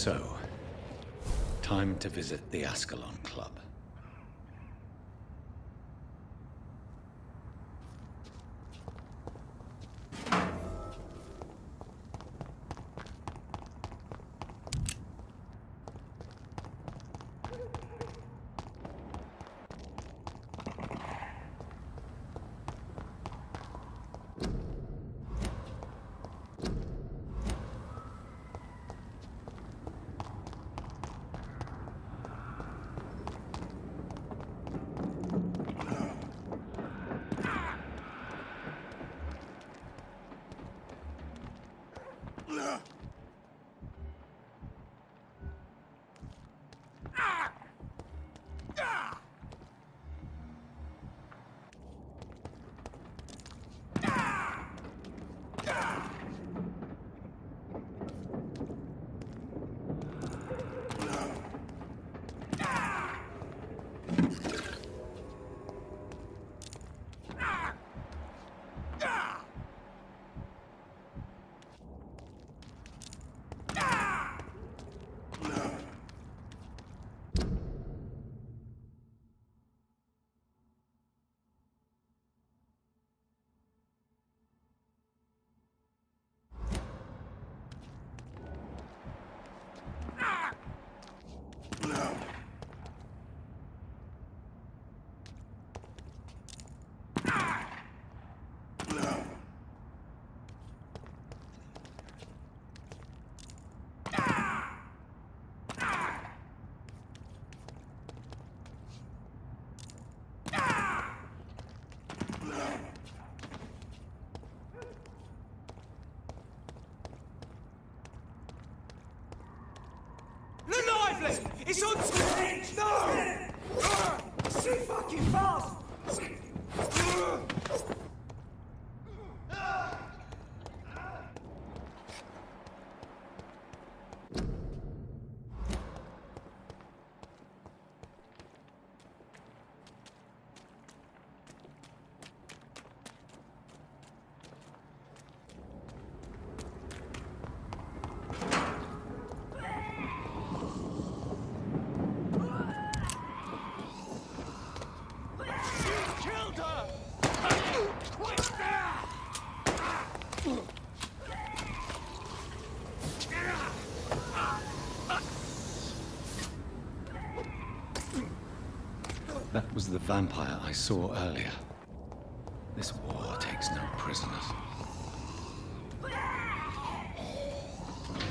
So, time to visit the Ascalon Club. It's on stage! No! So fucking fast! That was the vampire I saw earlier. This war takes no prisoners.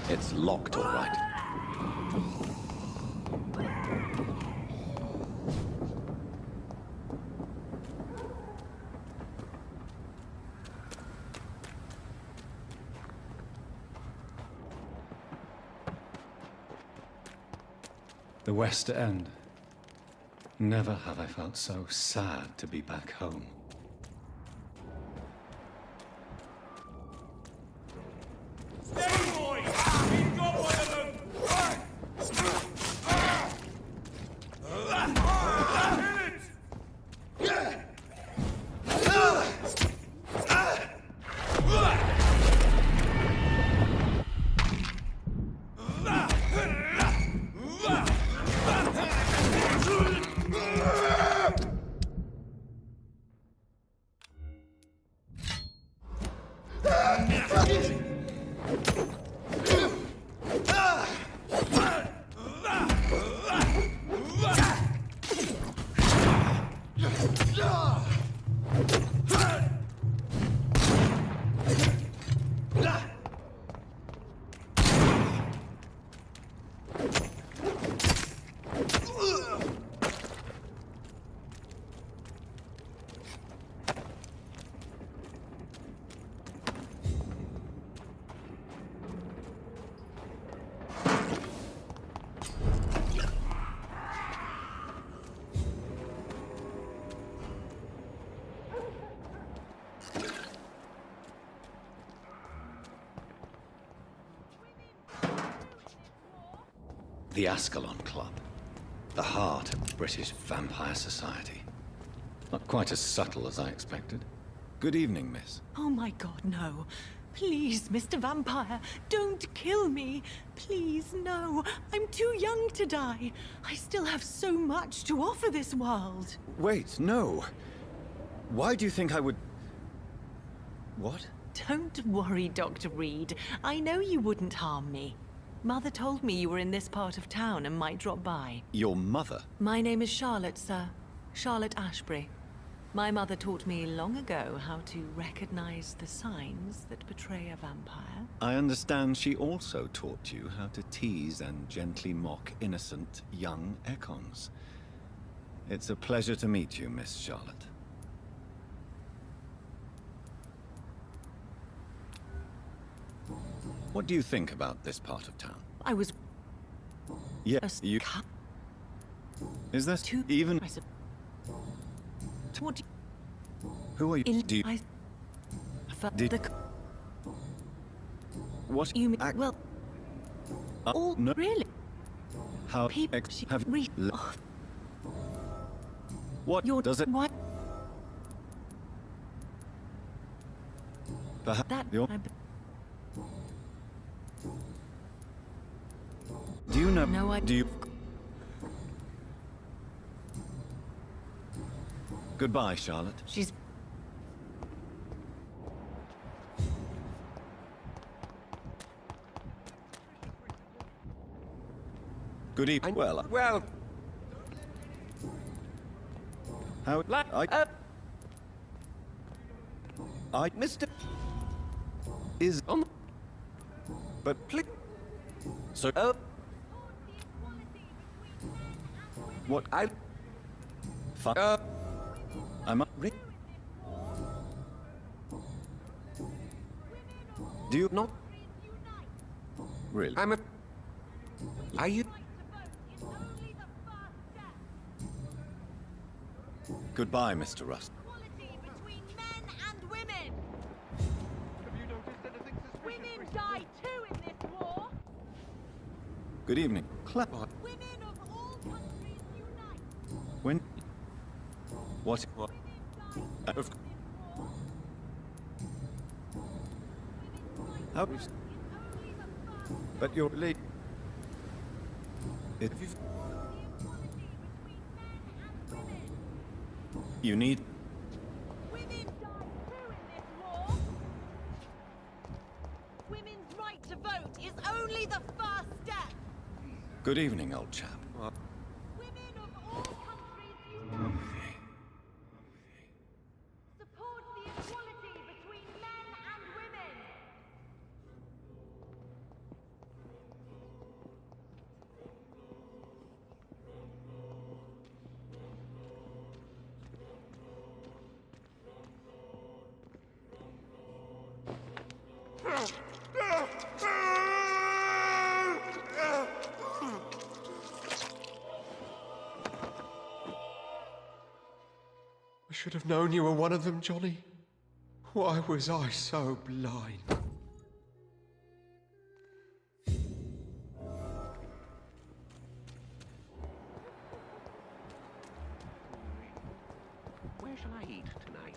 It's locked, all right. The West End. Never have I felt so sad to be back home. Steady, boys! We've got one of them! The Ascalon Club. The heart of British vampire society. Not quite as subtle as I expected. Good evening, miss. Oh my god, no. Please, Mr. Vampire, don't kill me. Please, no. I'm too young to die. I still have so much to offer this world. Wait, no. Why do you think I would... What? Don't worry, Dr. Reed. I know you wouldn't harm me. Mother told me you were in this part of town and might drop by. Your mother? My name is Charlotte, sir. Charlotte Ashbury. My mother taught me long ago how to recognize the signs that betray a vampire. I understand she also taught you how to tease and gently mock innocent young Econs. It's a pleasure to meet you, Miss Charlotte. What do you think about this part of town? I was... Yes, you... Is this Too... even... I said... What do Who are you? Do you... I... Did... The... What... You mean... Well... All... No. Really? How... People... have... Re... What You're... does it... What? Perhaps That... you're... I... Do you know... No, I... Do you... Goodbye, Charlotte. She's... Good evening. Well... How... Mr. Is... On... But... Please... So... What... I... I'm... Do you... Not... Really? I'm a... Are you... Goodbye, Mr. Rust. Equality between men and women. Have you noticed anything suspicious Women die too in this war. Good evening. Clap. Women of all countries unite. When... What... Women die Of- in this war. How... Is only the first But you're late. It... equality between men and women. You need... Women die too in this war. Women's right to vote is only the first step. Good evening, old chap. Women of all countries unite. Support the equality between men and women. I should have known you were one of them, Johnny. Why was I so blind? Where shall I eat tonight?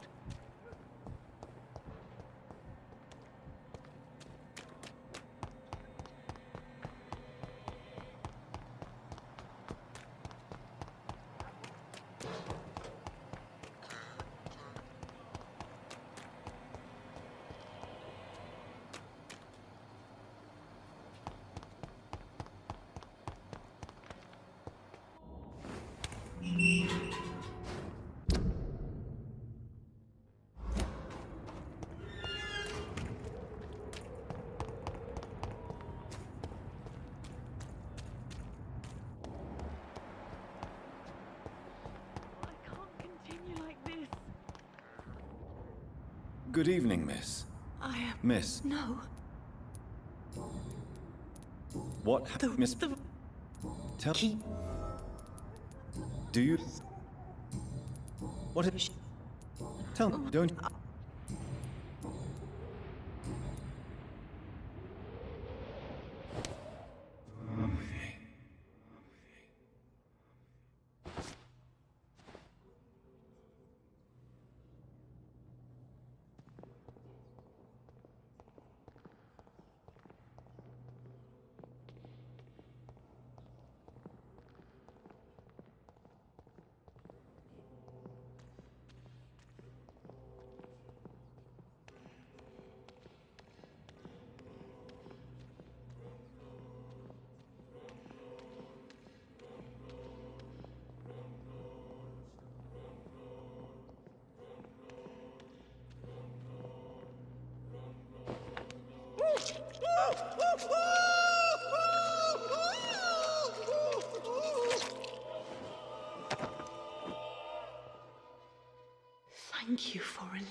I can't continue like this. Good evening, miss. I am... Miss, No. what... Miss... The... Tell... Keep... Do you... What... Tell me, don't...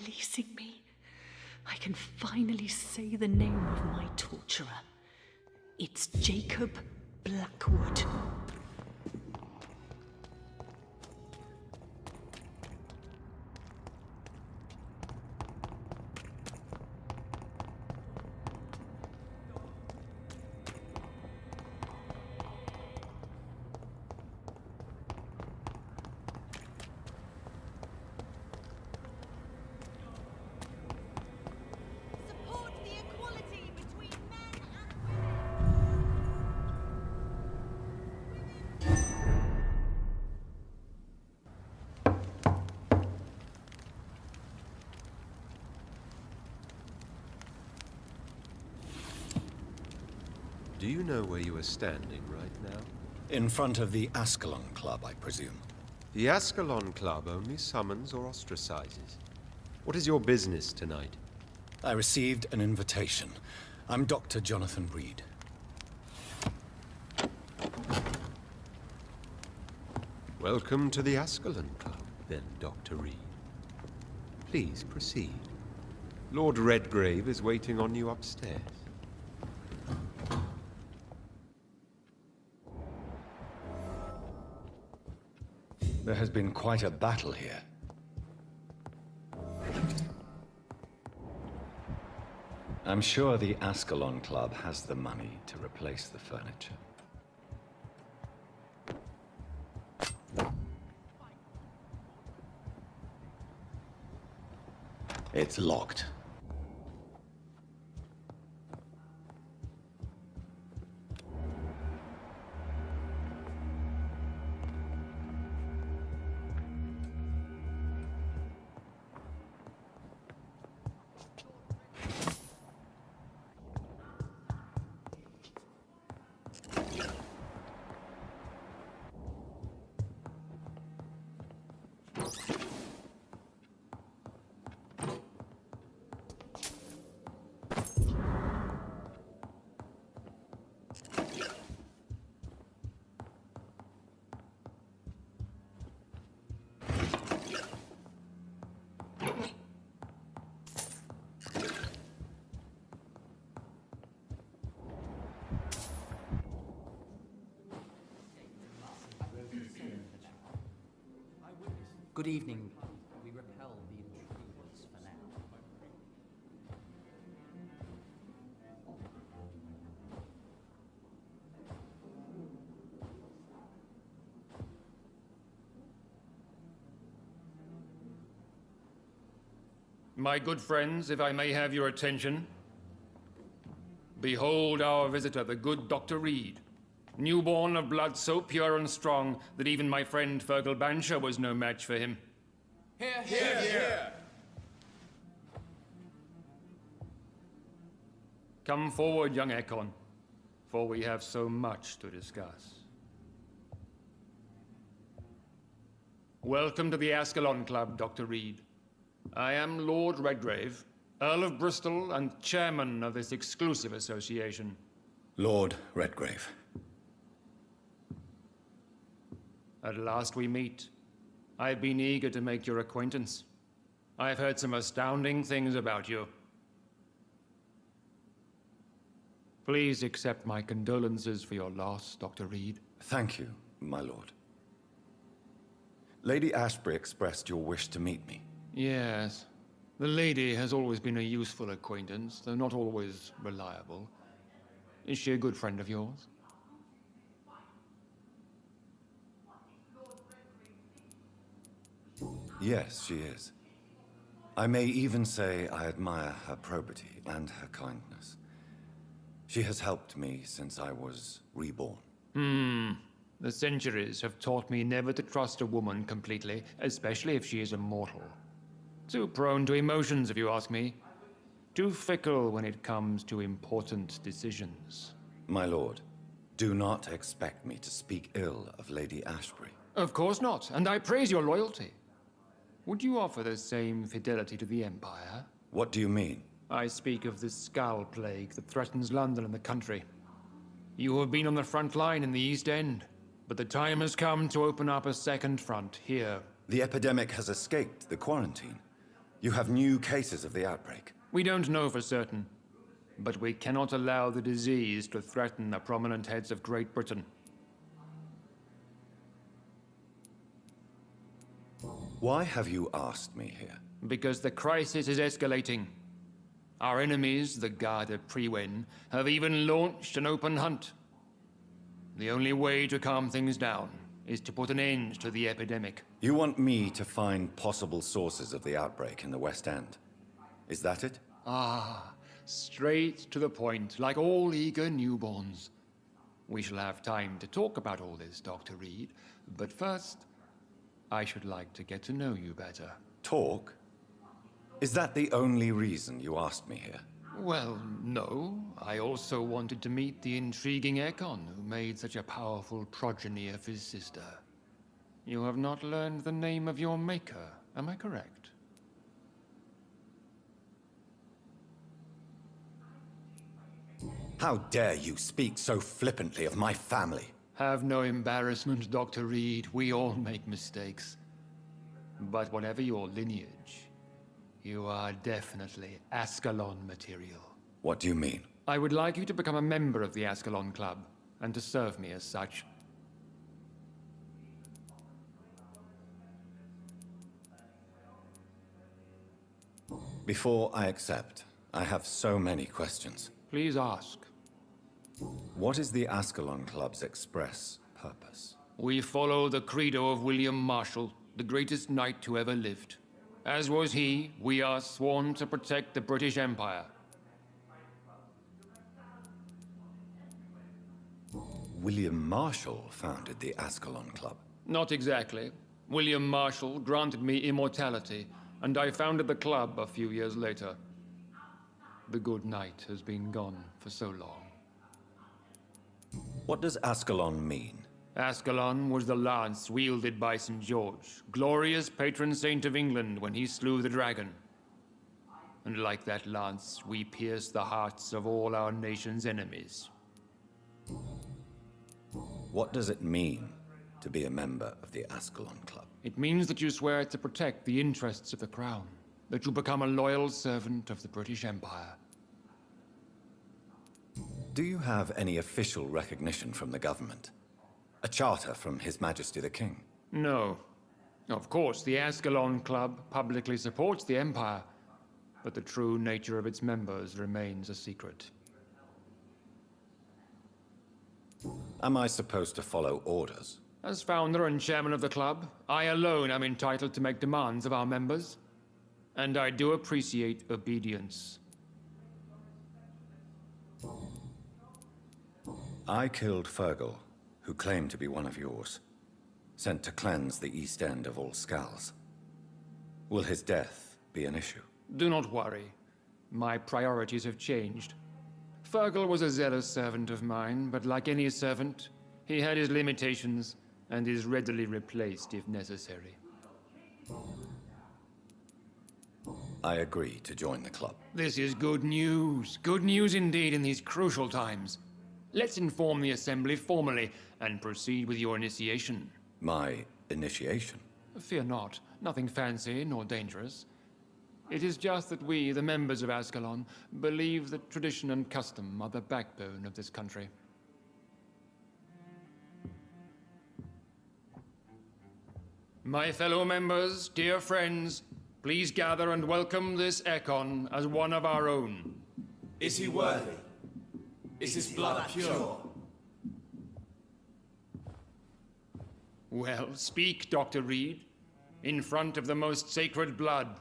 releasing me. I can finally say the name of my torturer. It's Jacob Blackwood. Support the equality between men and Do you know where you are standing right now? In front of the Ascalon Club, I presume. The Ascalon Club only summons or ostracizes. What is your business tonight? I received an invitation. I'm Dr. Jonathan Reed. Welcome to the Ascalon Club, then, Dr. Reed. Please proceed. Lord Redgrave is waiting on you upstairs. There has been quite a battle here. I'm sure the Ascalon Club has the money to replace the furniture. It's locked. Good evening. We repel the intruders for now. My good friends, if I may have your attention. Behold our visitor, the good Dr. Reed. Newborn of blood so pure and strong that even my friend Fergal Bansher was no match for him. Here, here, here. Come forward, young Ekon, for we have so much to discuss. Welcome to the Ascalon Club, Dr. Reed. I am Lord Redgrave, Earl of Bristol and chairman of this exclusive association. Lord Redgrave. At last we meet. I've been eager to make your acquaintance. I've heard some astounding things about you. Please accept my condolences for your loss, Dr. Reed. Thank you, my lord. Lady Ashbury expressed your wish to meet me. Yes. The lady has always been a useful acquaintance, though not always reliable. Is she a good friend of yours? Yes, she is. I may even say I admire her probity and her kindness. She has helped me since I was reborn. The centuries have taught me never to trust a woman completely, especially if she is immortal. Too prone to emotions, if you ask me. Too fickle when it comes to important decisions. My lord, do not expect me to speak ill of Lady Ashbury. Of course not, and I praise your loyalty. Would you offer the same fidelity to the Empire? What do you mean? I speak of the Skull Plague that threatens London and the country. You have been on the front line in the East End, but the time has come to open up a second front here. The epidemic has escaped the quarantine. You have new cases of the outbreak. We don't know for certain, but we cannot allow the disease to threaten the prominent heads of Great Britain. Why have you asked me here? Because the crisis is escalating. Our enemies, the Garde Priwen, have even launched an open hunt. The only way to calm things down is to put an end to the epidemic. You want me to find possible sources of the outbreak in the West End. Is that it? Ah, straight to the point, like all eager newborns. We shall have time to talk about all this, Dr. Reed, but first, I should like to get to know you better. Talk? Is that the only reason you asked me here? Well, no. I also wanted to meet the intriguing Ekon who made such a powerful progeny of his sister. You have not learned the name of your maker, am I correct? How dare you speak so flippantly of my family? Have no embarrassment, Dr. Reed. We all make mistakes. But whatever your lineage, you are definitely Ascalon material. What do you mean? I would like you to become a member of the Ascalon Club, and to serve me as such. Before I accept, I have so many questions. Please ask. What is the Ascalon Club's express purpose? We follow the credo of William Marshall, the greatest knight who ever lived. As was he, we are sworn to protect the British Empire. William Marshall founded the Ascalon Club. Not exactly. William Marshall granted me immortality, and I founded the club a few years later. The good knight has been gone for so long. What does Ascalon mean? Ascalon was the lance wielded by St. George, glorious patron saint of England when he slew the dragon. And like that lance, we pierce the hearts of all our nation's enemies. What does it mean to be a member of the Ascalon Club? It means that you swear to protect the interests of the crown, that you become a loyal servant of the British Empire. Do you have any official recognition from the government? A charter from His Majesty the King? No. Of course, the Ascalon Club publicly supports the Empire, but the true nature of its members remains a secret. Am I supposed to follow orders? As founder and chairman of the club, I alone am entitled to make demands of our members, and I do appreciate obedience. I killed Fergal, who claimed to be one of yours, sent to cleanse the East End of all Skulls. Will his death be an issue? Do not worry. My priorities have changed. Fergal was a zealous servant of mine, but like any servant, he had his limitations and is readily replaced if necessary. I agree to join the club. This is good news. Good news indeed in these crucial times. Let's inform the Assembly formally and proceed with your initiation. My initiation? Fear not. Nothing fancy nor dangerous. It is just that we, the members of Ascalon, believe that tradition and custom are the backbone of this country. My fellow members, dear friends, please gather and welcome this Ekon as one of our own. Is he worthy? Is his blood pure? Well, speak, Dr. Reed, in front of the most sacred blood.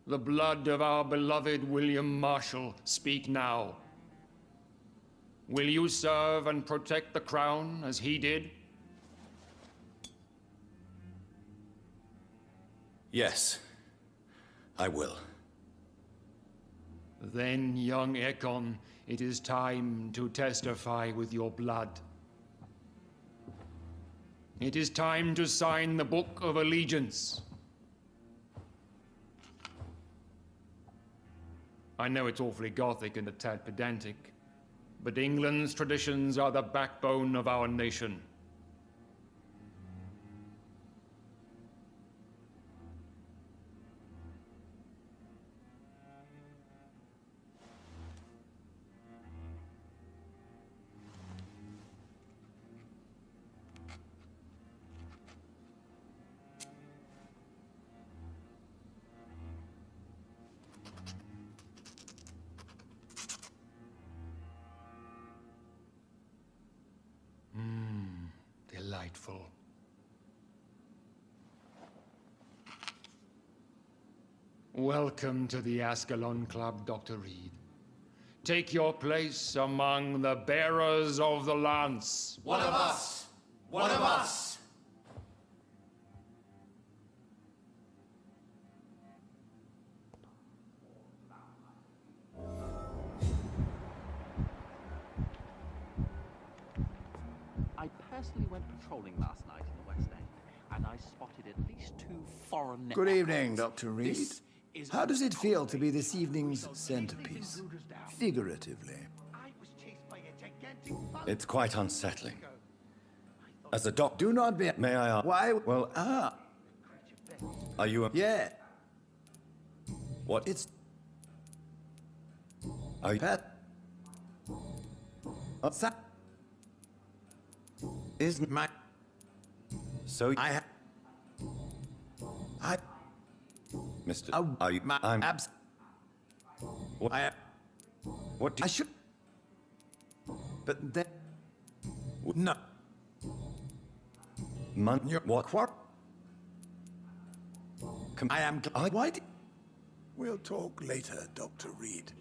The blood of our beloved William Marshall, speak now. Will you serve and protect the crown as he did? Yes, I will. Then, young Ekon, it is time to testify with your blood. It is time to sign the Book of Allegiance. I know it's awfully gothic and a tad pedantic, but England's traditions are the backbone of our nation. delightful. Welcome to the Ascalon Club, Dr. Reed. Take your place among the bearers of the lance. One of us! One of us! I personally went patrolling last night in the West End, and I spotted at least 2 foreign... Good evening, Dr. Reed. This is How does it feel to be this evening's centerpiece? Figuratively. It's quite unsettling. As a doctor, Do not be... may I ask? Why? Well, are you a... Yeah. What? It's... Are you... Pat... Isn't My... so... I... Mr. Oh, are you... my... I'm... Abs... What? What do I should... But then... No. You're... What? I am... Why did... We'll talk later, Dr. Reed.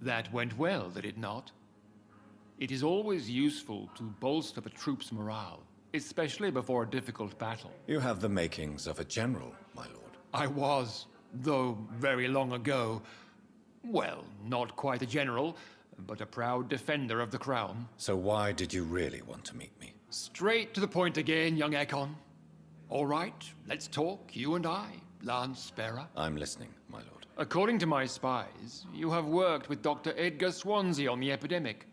That went well, did it not? It is always useful to bolster the troops' morale, especially before a difficult battle. You have the makings of a general, my lord. I was, though very long ago. Well, not quite a general, but a proud defender of the crown. So why did you really want to meet me? Straight to the point again, young Ekon. All right, let's talk, you and I, Lance Sparrow. I'm listening, my lord. According to my spies, you have worked with Dr. Edgar Swansea on the epidemic,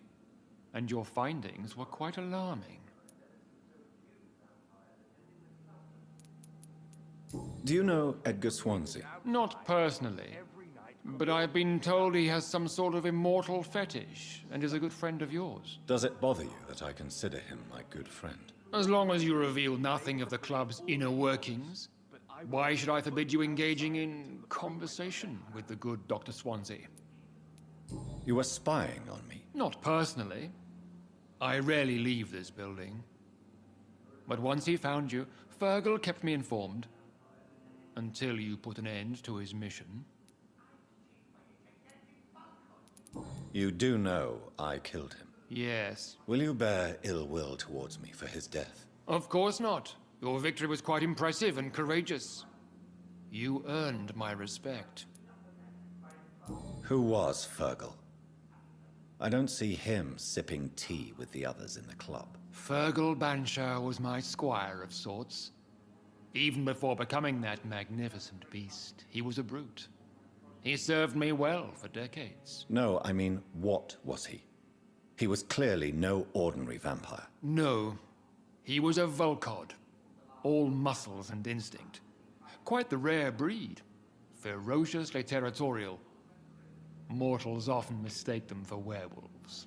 and your findings were quite alarming. Do you know Edgar Swansea? Not personally, but I've been told he has some sort of immortal fetish and is a good friend of yours. Does it bother you that I consider him my good friend? As long as you reveal nothing of the club's inner workings, why should I forbid you engaging in conversation with the good Dr. Swansea? You were spying on me. Not personally. I rarely leave this building. But once he found you, Fergal kept me informed. Until you put an end to his mission. You do know I killed him. Yes. Will you bear ill will towards me for his death? Of course not. Your victory was quite impressive and courageous. You earned my respect. Who was Fergal? I don't see him sipping tea with the others in the club. Fergal Banshire was my squire of sorts. Even before becoming that magnificent beast, he was a brute. He served me well for decades. No, I mean, what was he? He was clearly no ordinary vampire. No, he was a Volcod. All muscles and instinct. Quite the rare breed. Ferociously territorial. Mortals often mistake them for werewolves.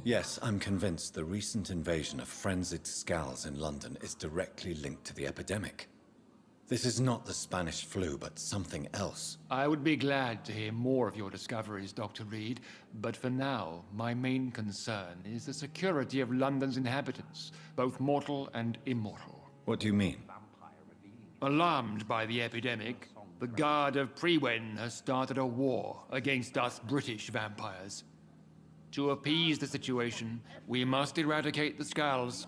Yes, I'm convinced the recent invasion of frenzied Scowls in London is directly linked to the epidemic. This is not the Spanish flu, but something else. I would be glad to hear more of your discoveries, Dr. Reed, but for now, my main concern is the security of London's inhabitants, both mortal and immortal. What do you mean? Alarmed by the epidemic, the Guard of Prewen has started a war against us British vampires. To appease the situation, we must eradicate the Scowls.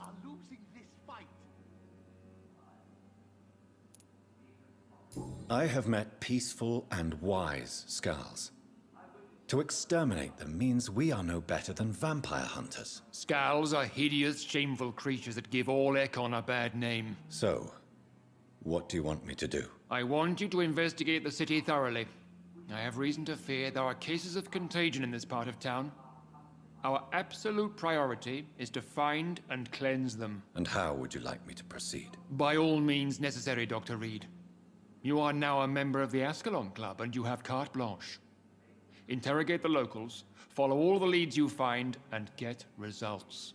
I have met peaceful and wise Scowls. To exterminate them means we are no better than vampire hunters. Scowls are hideous, shameful creatures that give all Ekon a bad name. So, what do you want me to do? I want you to investigate the city thoroughly. I have reason to fear there are cases of contagion in this part of town. Our absolute priority is to find and cleanse them. And how would you like me to proceed? By all means necessary, Dr. Reed. You are now a member of the Ascalon Club, and you have carte blanche. Interrogate the locals, follow all the leads you find, and get results.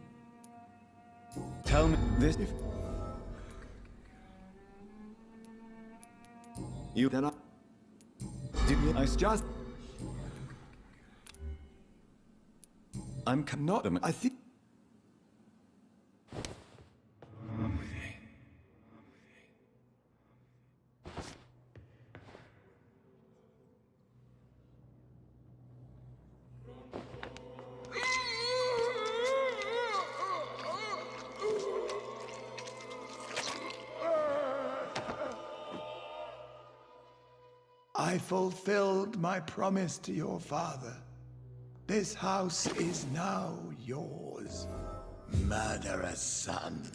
Tell me this. You Then I just. I'm not. I think. I fulfilled my promise to your father. This house is now yours, murderous son.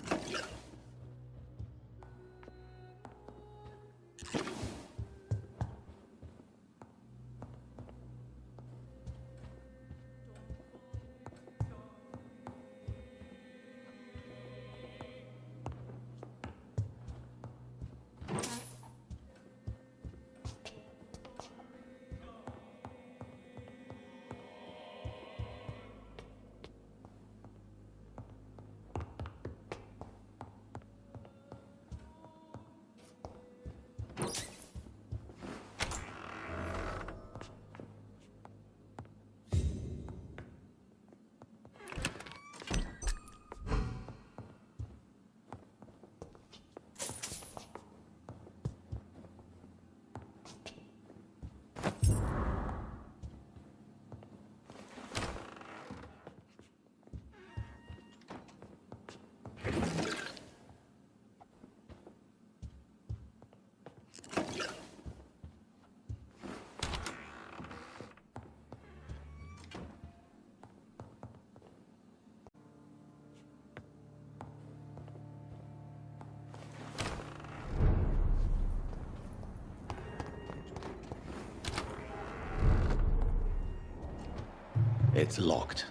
It's locked.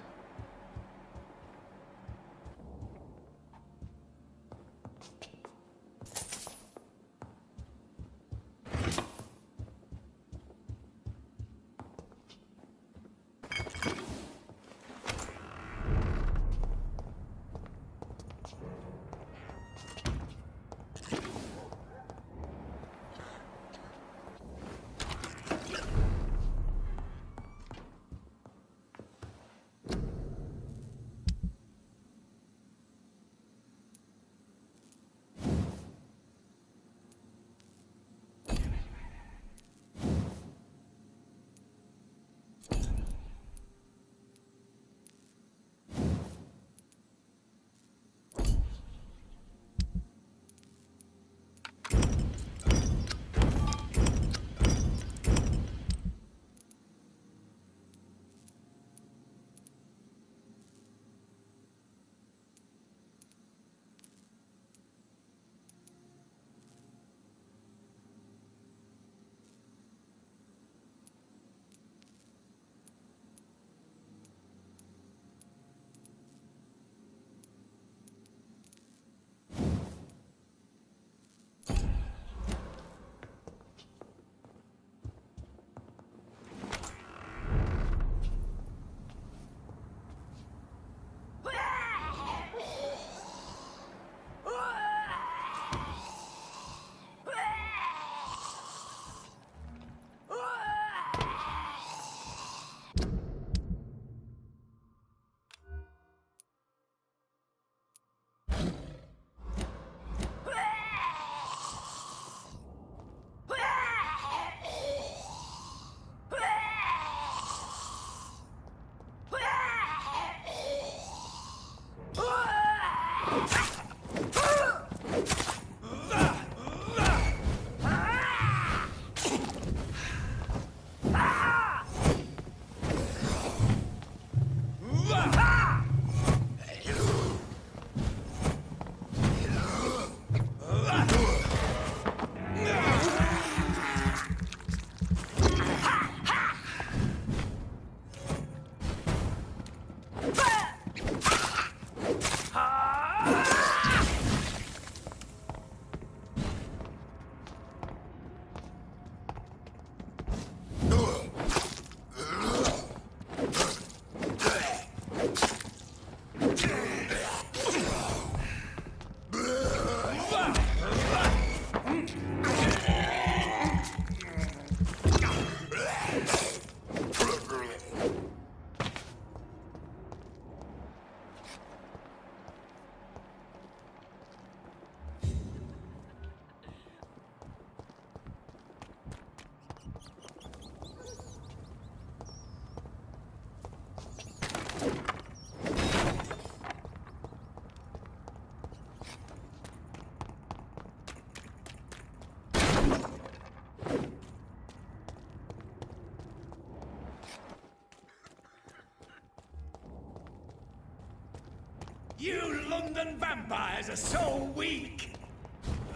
You London vampires are so weak!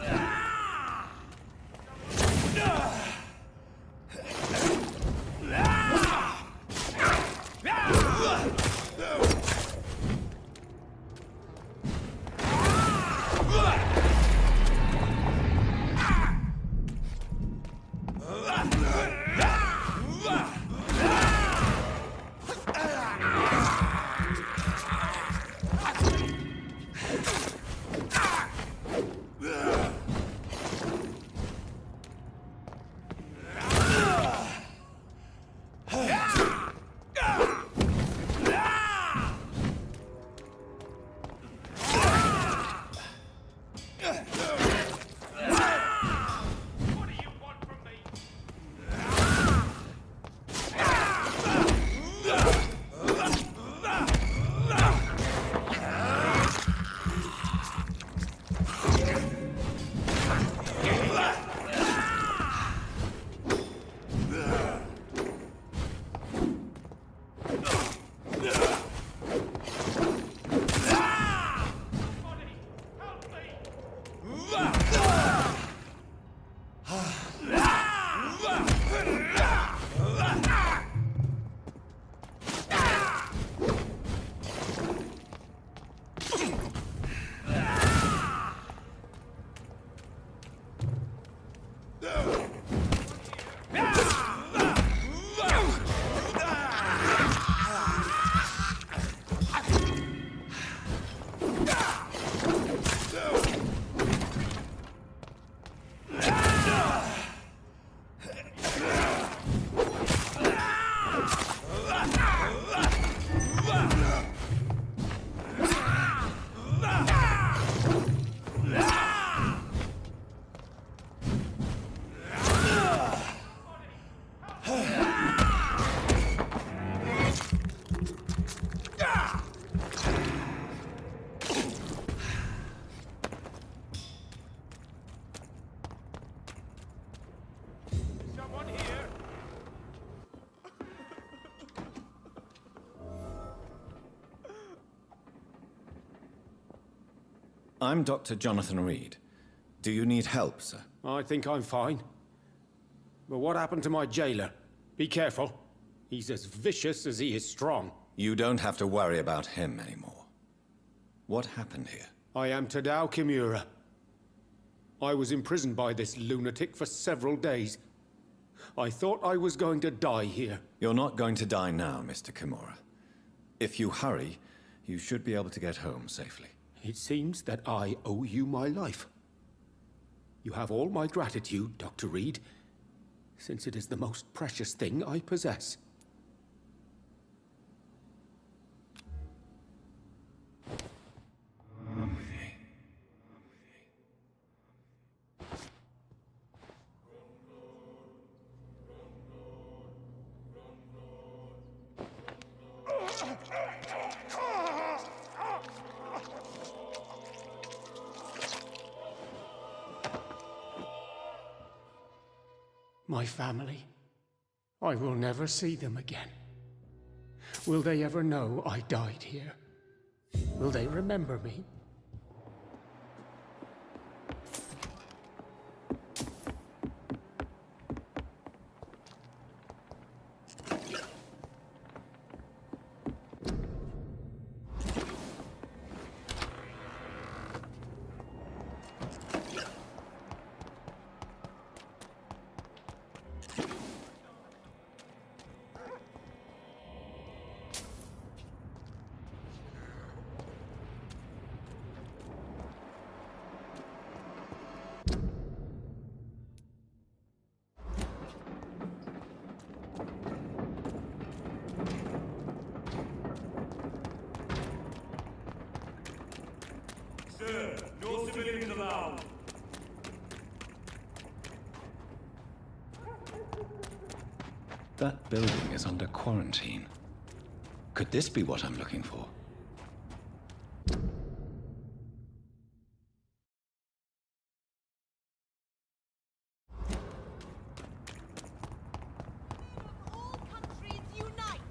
Ah! Ah! Ah! Ah! I'm Dr. Jonathan Reed. Do you need help, sir? I think I'm fine. But what happened to my jailer? Be careful. He's as vicious as he is strong. You don't have to worry about him anymore. What happened here? I am Tadao Kimura. I was imprisoned by this lunatic for several days. I thought I was going to die here. You're not going to die now, Mr. Kimura. If you hurry, you should be able to get home safely. It seems that I owe you my life. You have all my gratitude, Dr. Reed, since it is the most precious thing I possess. My family. I will never see them again. Will they ever know I died here? Will they remember me? Sir, no civilians allowed. That building is under quarantine. Could this be what I'm looking for? All countries unite!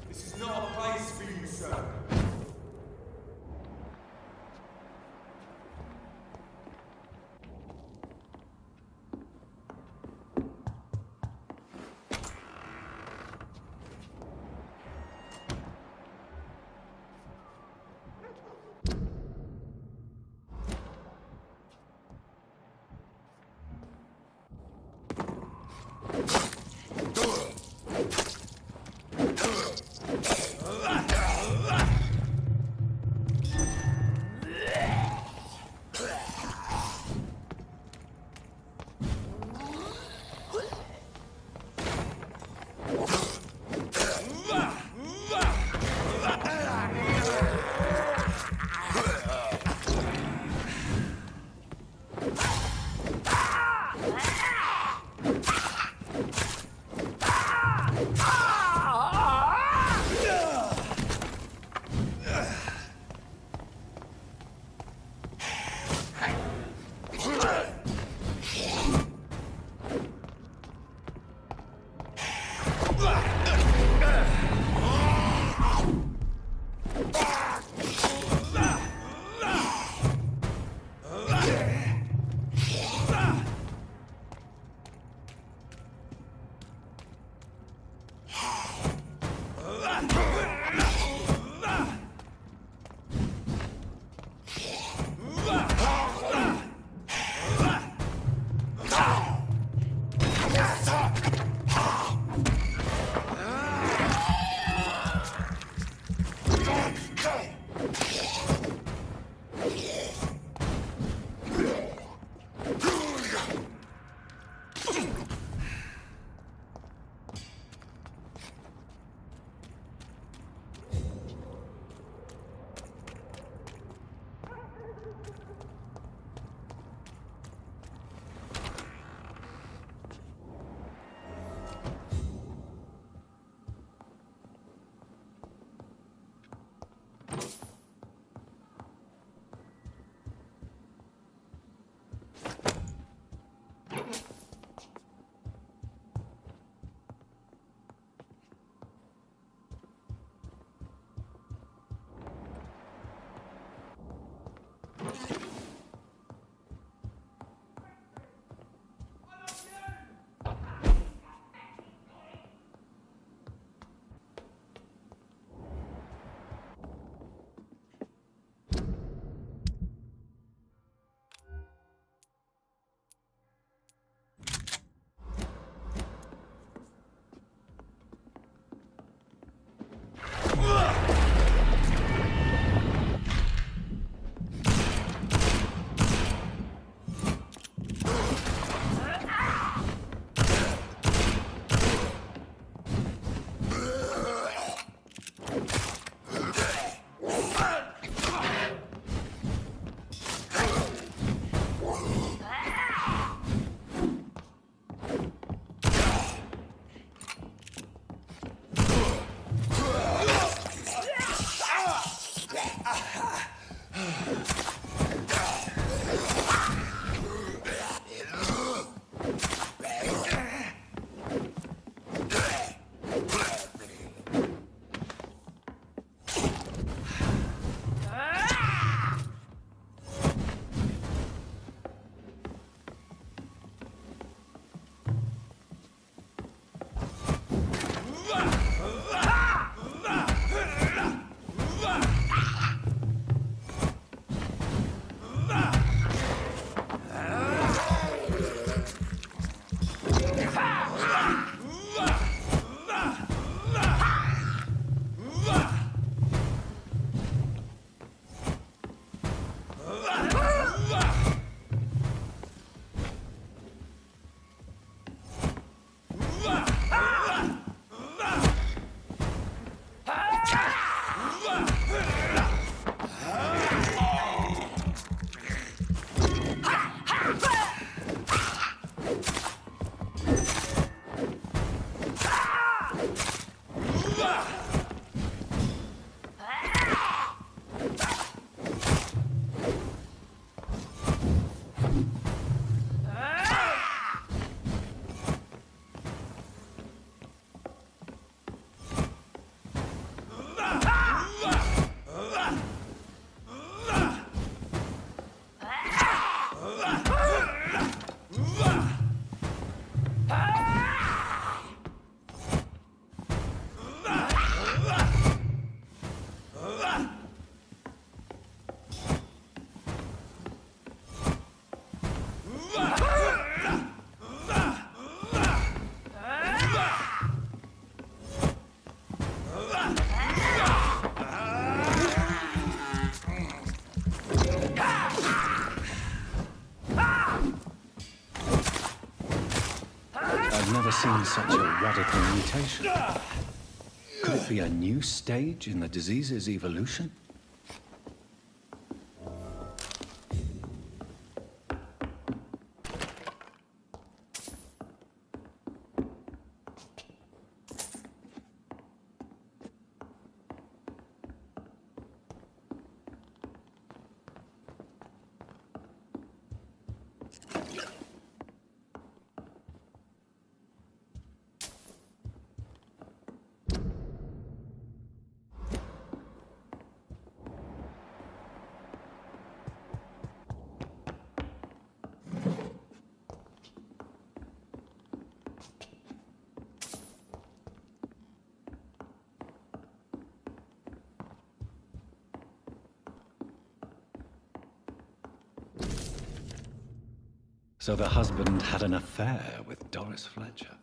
This is not a place for you, sir. seen such a radical mutation. Could it be a new stage in the disease's evolution? So the husband had an affair with Doris Fletcher.